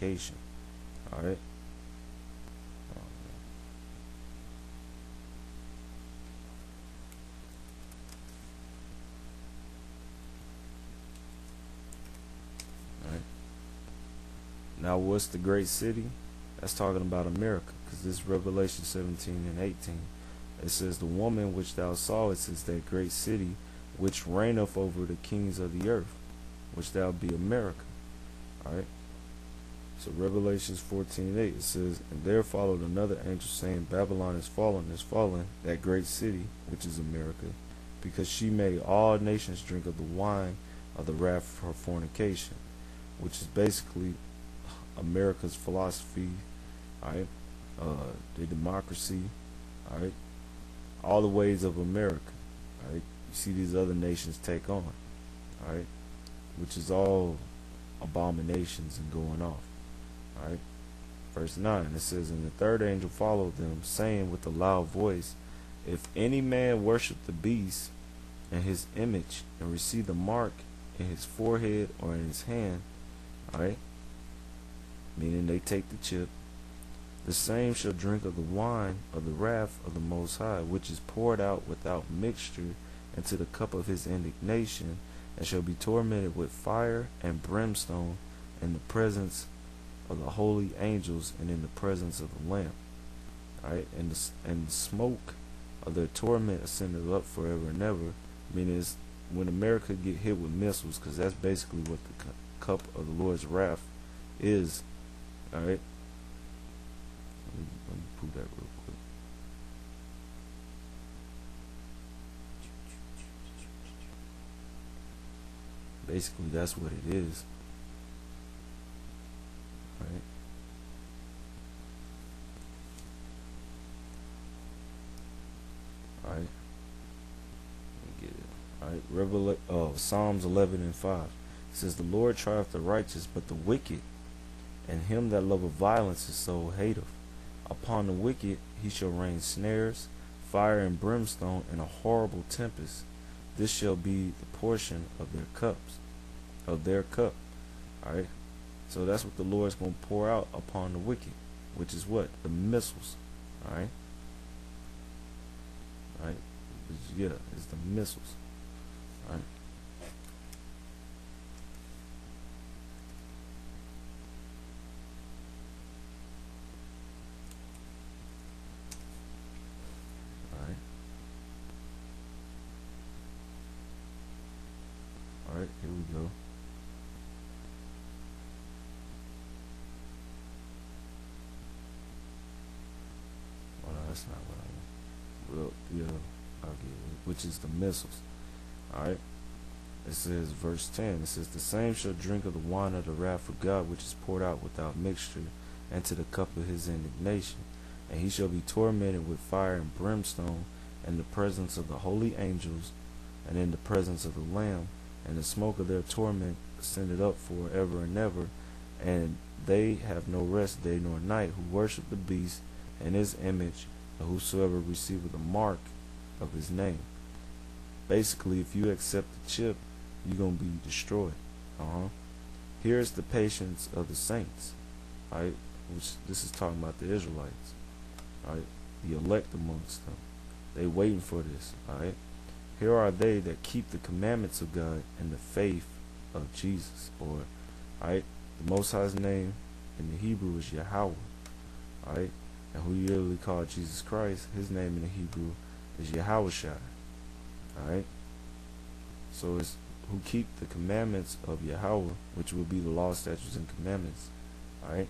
fornication. All right. All right. Now, what's the great city? That's talking about America, because this is Revelation 17 and 18. It says, the woman which thou sawest is that great city, which reigneth over the kings of the earth, which thou be America. All right. So Revelations 14 and 8, it says, and there followed another angel saying, Babylon is fallen, that great city, which is America, because she made all nations drink of the wine of the wrath of her fornication, which is basically America's philosophy, all right, the democracy, all right, all the ways of America, all right. You see these other nations take on, all right, which is all abominations and going off. All right. Verse 9, it says, and the third angel followed them, saying with a loud voice, if any man worship the beast and his image, and receive the mark in his forehead or in his hand, all right, meaning they take the chip, the same shall drink of the wine of the wrath of the Most High, which is poured out without mixture into the cup of his indignation, and shall be tormented with fire and brimstone in the presence of the holy angels and in the presence of the Lamb. All right, and the smoke of their torment ascended up forever and ever. Meaning, it's when America get hit with missiles, because that's basically what the cup of the Lord's wrath is. All right. Let me prove that real quick. Basically, that's what it is. Right. All right. Let me get it. All right. Psalms 11 and 5. It says, the Lord trieth the righteous, but the wicked, and him that loveth violence his soul hateth. Upon the wicked he shall rain snares, fire and brimstone, and a horrible tempest. This shall be the portion of their cup. All right. So that's what the Lord's going to pour out upon the wicked, which is what? The missiles. All right. All right. Yeah, it's the missiles. All right. All right. All right. Here we go. That's not what I want. Well, yeah, I'll get it. Which is the missiles. Alright. It says, verse 10, it says, the same shall drink of the wine of the wrath of God, which is poured out without mixture, into the cup of his indignation. And he shall be tormented with fire and brimstone in the presence of the holy angels, and in the presence of the Lamb. And the smoke of their torment ascended up forever and ever. And they have no rest day nor night, who worship the beast and his image, and whosoever receiveth the mark of his name. Basically, if you accept the chip, you're going to be destroyed. Here's the patience of the saints. Right? Which this is talking about the Israelites. Right? The elect amongst them. They waiting for this. Alright? Here are they that keep the commandments of God and the faith of Jesus. Or, alright, the Most High's name in the Hebrew is Yahweh. Alright? And who you literally call Jesus Christ, his name in the Hebrew is Yahushua. Alright? So it's who keep the commandments of Yahweh, which will be the law, statutes, and commandments. Alright?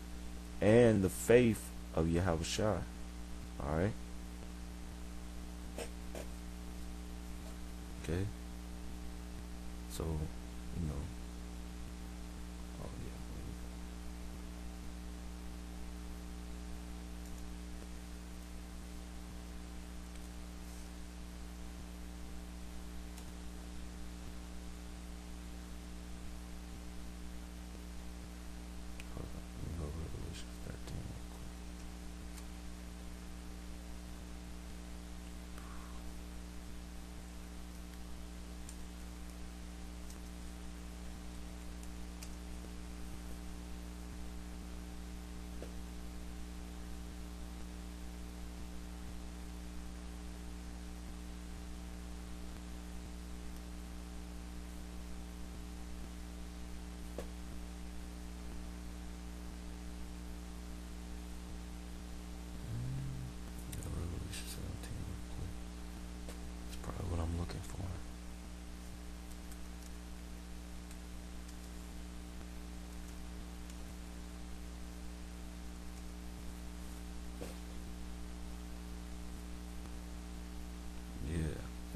And the faith of Yahushua. Alright? Okay? So, you know. Oh, yeah.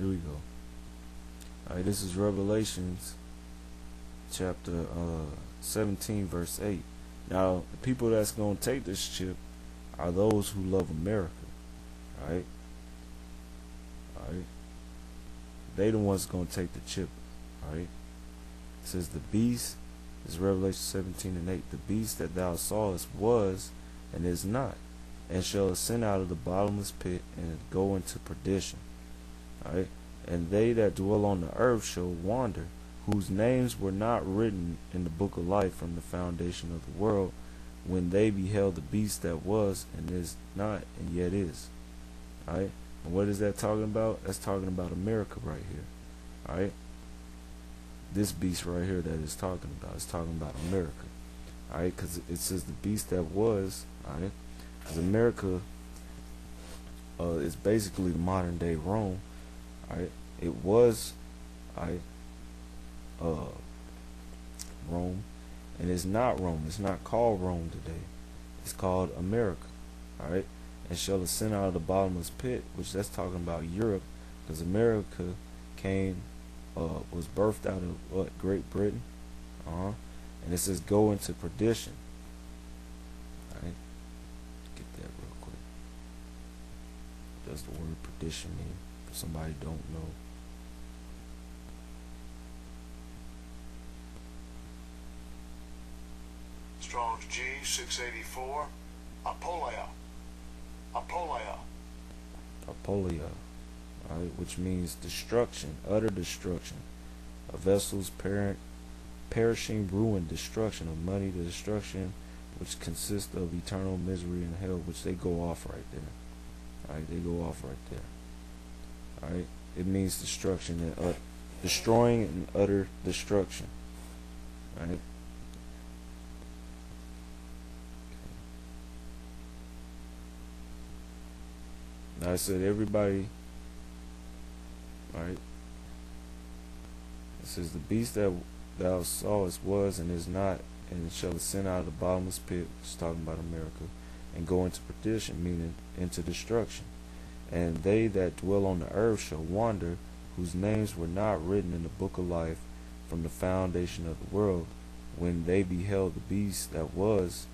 Here we go. Alright, this is Revelations chapter 17 verse 8. Now the people that's gonna take this chip are those who love America. Alright? Alright. They the ones gonna take the chip. Alright? It says the beast, this is Revelation 17 and 8. The beast that thou sawest was and is not, and shall ascend out of the bottomless pit and go into perdition. Alright? And they that dwell on the earth shall wander, whose names were not written in the book of life from the foundation of the world, when they beheld the beast that was and is not and yet is. Alright? And what is that talking about? That's talking about America right here. Alright? This beast right here that it's talking about. It's talking about America. Alright? Because it says the beast that was. Alright? Because America is basically the modern day Rome. Alright? It was, alright, Rome, and it's not Rome. It's not called Rome today. It's called America. Alright? And shall ascend out of the bottomless pit, which that's talking about Europe, because America came, was birthed out of what? Great Britain. And it says go into perdition. Alright? Get that real quick. What does the word perdition mean? For somebody who don't know. Strong's G 684. Apoleia. Apoleia. Apoleia. Alright, which means destruction, utter destruction. A vessel's perishing, ruin, destruction of money, the destruction which consists of eternal misery in hell, which they go off right there. Alright, they go off right there. Alright, it means destruction and destroying and utter destruction. Alright. Now I said everybody. Alright. It says the beast that thou sawest was and is not, and shall ascend out of the bottomless pit, which is talking about America, and go into perdition, meaning into destruction. And they that dwell on the earth shall wander, whose names were not written in the book of life from the foundation of the world, when they beheld the beast that was,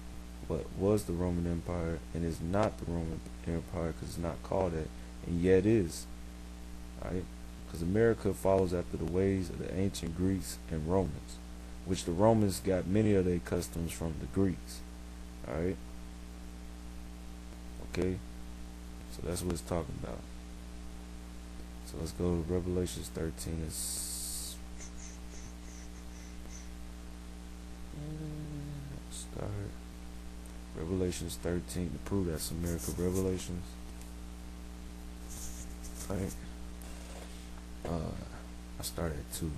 what was the Roman Empire, and is not the Roman Empire, because it's not called that, and yet is. Alright? Because America follows after the ways of the ancient Greeks and Romans, which the Romans got many of their customs from the Greeks. Alright? Okay? So that's what it's talking about. So let's go to Revelation 13. Start Revelations 13 to prove that's America. Revelations. Right. I start at 2. It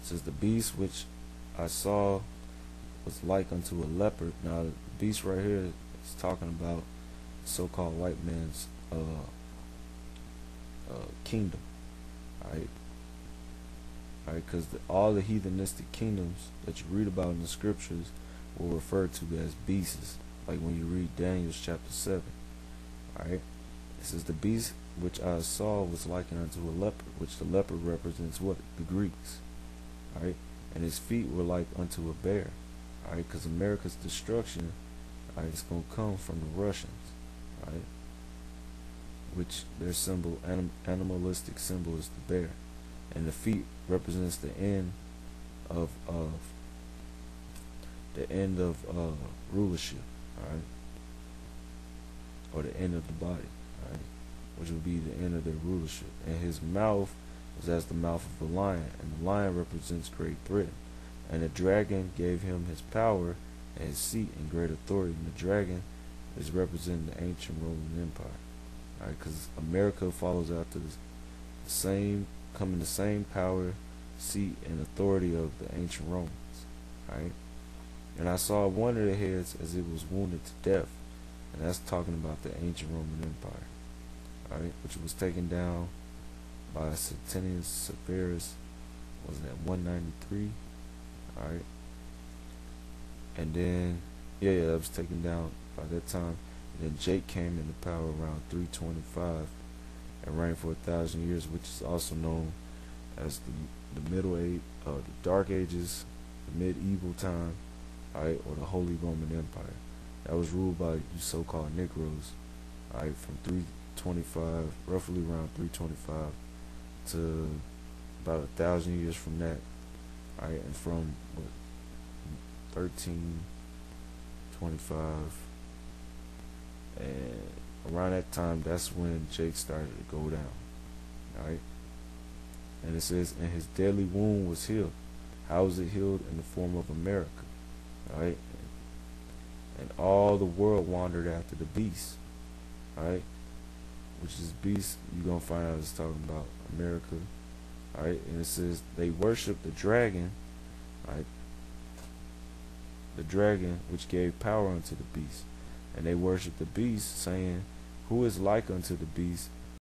says the beast which I saw was like unto a leopard. Now the beast right here is talking about so-called white man's kingdom. Alright? Alright, because all the heathenistic kingdoms that you read about in the scriptures were referred to as beasts. Like when you read Daniel chapter 7. Alright? It says the beast which I saw was likened unto a leopard, which the leopard represents what? The Greeks. Alright? And his feet were like unto a bear. Alright? Because America's destruction, alright, it's going to come from the Russians. Alright? Which their symbol, animalistic symbol, is the bear. And the feet represents the end of rulership. Alright? Or the end of the body. Alright? Which would be the end of their rulership. And his mouth was as the mouth of a lion, and the lion represents Great Britain. And the dragon gave him his power and his seat and great authority. And the dragon is representing the ancient Roman Empire. Alright, because America follows after the same power, seat, and authority of the ancient Romans. Alright? And I saw one of the heads as it was wounded to death. And that's talking about the ancient Roman Empire. Alright, which was taken down by Septimius Severus, was that 193? Alright. And then that was taken down by that time. And then Jake came into power around 325. and reigned for 1,000 years, which is also known as the Middle Age, the Dark Ages, the Medieval time, alright, or the Holy Roman Empire. That was ruled by you so-called Negroes, alright, from 325, roughly around 325 to about 1,000 years from that, alright, and from 1325, and around that time, that's when Jake started to go down, alright. And it says, and his deadly wound was healed. How was it healed? In the form of America, alright. And all the world wandered after the beast, alright, which is beast. You're gonna find out it's talking about America, alright. And it says they worshiped the dragon, alright, the dragon which gave power unto the beast, and they worshiped the beast, saying, who is like unto the beast,